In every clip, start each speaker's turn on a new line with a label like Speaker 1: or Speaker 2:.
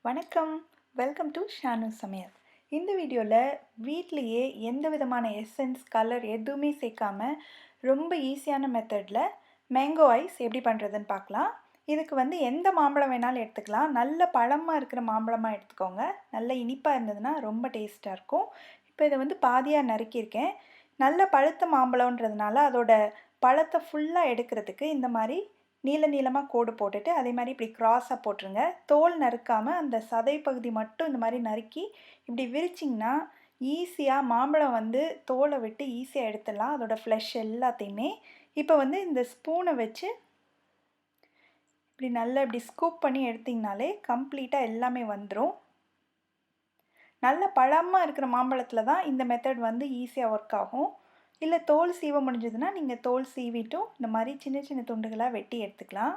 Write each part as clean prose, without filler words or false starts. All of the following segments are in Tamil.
Speaker 1: வணக்கம். வெல்கம் டு ஷானு சமையல். இந்த வீடியோவில் வீட்லேயே எந்த விதமான எசன்ஸ் கலர் எதுவுமே சேர்க்காம ரொம்ப ஈஸியான மெத்தடில் மேங்கோ ஐஸ் எப்படி பண்ணுறதுன்னு பார்க்கலாம். இதுக்கு எந்த மாம்பழம் வேணாலும் எடுத்துக்கலாம். நல்ல பழமாக இருக்கிற மாம்பழமாக எடுத்துக்கோங்க. நல்ல இனிப்பாக இருந்ததுன்னா ரொம்ப டேஸ்ட்டாக இருக்கும். இப்போ இதை பாதியாக நறுக்கியிருக்கேன். நல்ல பழுத்த மாம்பழன்றதுனால அதோட பழத்தை ஃபுல்லாக எடுக்கிறதுக்கு இந்த மாதிரி நீளமாக கோடு போட்டுட்டு அதே மாதிரி இப்படி க்ராஸாக போட்டுருங்க. தோல் நறுக்காமல் அந்த சதை பகுதி மட்டும் இந்த மாதிரி நறுக்கி இப்படி விரிச்சிங்கன்னா ஈஸியாக மாம்பழம் தோலை விட்டு ஈஸியாக எடுத்துடலாம், அதோடய ஃப்ளஷ் எல்லாத்தையுமே. இப்போ இந்த ஸ்பூனை வச்சு இப்படி நல்லா இப்படி ஸ்கூப் பண்ணி எடுத்திங்கனாலே கம்ப்ளீட்டாக எல்லாமே வந்துடும். நல்ல பழமாக இருக்கிற மாம்பழத்தில் தான் இந்த மெத்தட் ஈஸியாக ஒர்க் ஆகும். இல்லை தோல் சீவ முடிஞ்சதுன்னா நீங்கள் தோல் சீவிட்டும் இந்த மாதிரி சின்ன சின்ன துண்டுகளாக வெட்டி எடுத்துக்கலாம்.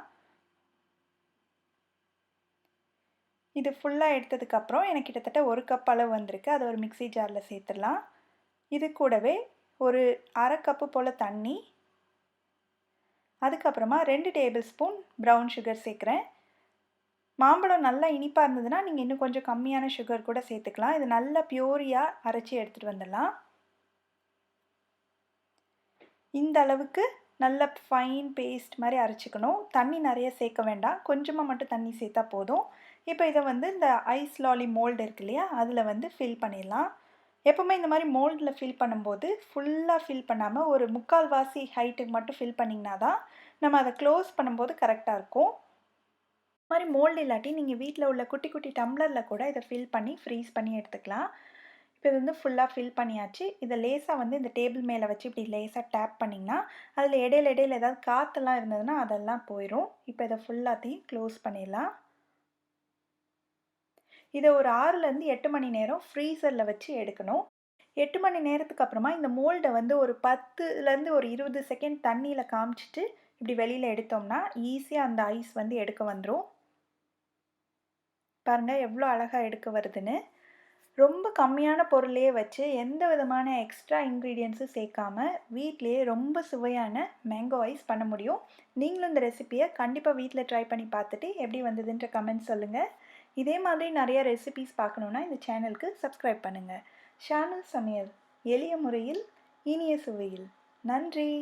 Speaker 1: இது ஃபுல்லாக எடுத்ததுக்கப்புறம் எனக்கு கிட்டத்தட்ட 1 கப் அளவு வந்திருக்கு. அதை ஒரு மிக்ஸி ஜாரில் சேர்த்துடலாம். இது கூடவே ஒரு 1/2 கப்பு போல் தண்ணி, அதுக்கப்புறமா 2 டேபிள் ஸ்பூன் ப்ரௌன் சுகர் சேர்க்குறேன். மாம்பழம் நல்லா இனிப்பாக இருந்ததுன்னா நீங்கள் இன்னும் கொஞ்சம் கம்மியான சுகர் கூட சேர்த்துக்கலாம். இது நல்லா பியூரியாக அரைச்சி எடுத்துகிட்டு வந்துடலாம். இந்த அளவுக்கு நல்ல ஃபைன் பேஸ்ட் மாதிரி அரைச்சிக்கணும். தண்ணி நிறைய சேர்க்க வேண்டாம், கொஞ்சமாக மட்டும் தண்ணி சேர்த்தா போதும். இப்போ இதை இந்த ஐஸ் லாலி மோல்டு இருக்கு இல்லையா, அதில் ஃபில் பண்ணிடலாம். எப்போவுமே இந்த மாதிரி மோல்டில் ஃபில் பண்ணும்போது ஃபுல்லாக ஃபில் பண்ணாமல் ஒரு 3/4 வாசி ஹைட்டுக்கு மட்டும் ஃபில் பண்ணிங்கன்னா தான் நம்ம அதை க்ளோஸ் பண்ணும்போது கரெக்டாக இருக்கும். இந்த மாதிரி மோல்டு இல்லாட்டி நீங்கள் வீட்டில் உள்ள குட்டி குட்டி டம்ளரில் கூட இதை ஃபில் பண்ணி ஃப்ரீஸ் பண்ணி எடுத்துக்கலாம். இப்போ இது ஃபுல்லாக ஃபில் பண்ணியாச்சு. இதை லேசாக இந்த டேபிள் மேலே வச்சு இப்படி லேசாக டேப் பண்ணிங்கன்னா அதில் இடையில ஏதாவது காற்றெல்லாம் இருந்ததுன்னா அதெல்லாம் போயிடும். இப்போ இதை ஃபுல்லாத்தையும் க்ளோஸ் பண்ணிடலாம். இதை ஒரு 6லேருந்து 8 மணி நேரம் ஃப்ரீசரில் வச்சு எடுக்கணும். 8 மணி நேரத்துக்கு அப்புறமா இந்த மோல்டை ஒரு 10லேருந்து ஒரு 20 செகண்ட் தண்ணியில் காமிச்சிட்டு இப்படி வெளியில் எடுத்தோம்னா ஈஸியாக அந்த ஐஸ் எடுக்க வந்துடும். பாருங்கள் எவ்வளோ அழகாக எடுக்க வருதுன்னு. ரொம்ப கம்மியான பொருளையே வச்சு எந்த விதமான எக்ஸ்ட்ரா இன்க்ரீடியன்ஸும் சேர்க்காம வீட்டிலேயே ரொம்ப சுவையான மேங்கோ ஐஸ் பண்ண முடியும். நீங்களும் இந்த ரெசிப்பியை கண்டிப்பாக வீட்டில் ட்ரை பண்ணி பார்த்துட்டு எப்படி வந்ததுன்ற கமெண்ட் சொல்லுங்கள். இதே மாதிரி நிறைய ரெசிபிஸ் பார்க்கணுன்னா இந்த சேனலுக்கு சப்ஸ்கிரைப் பண்ணுங்கள். ஷானு சமையல், எளிய முறையில் இனிய சுவையில். நன்றி.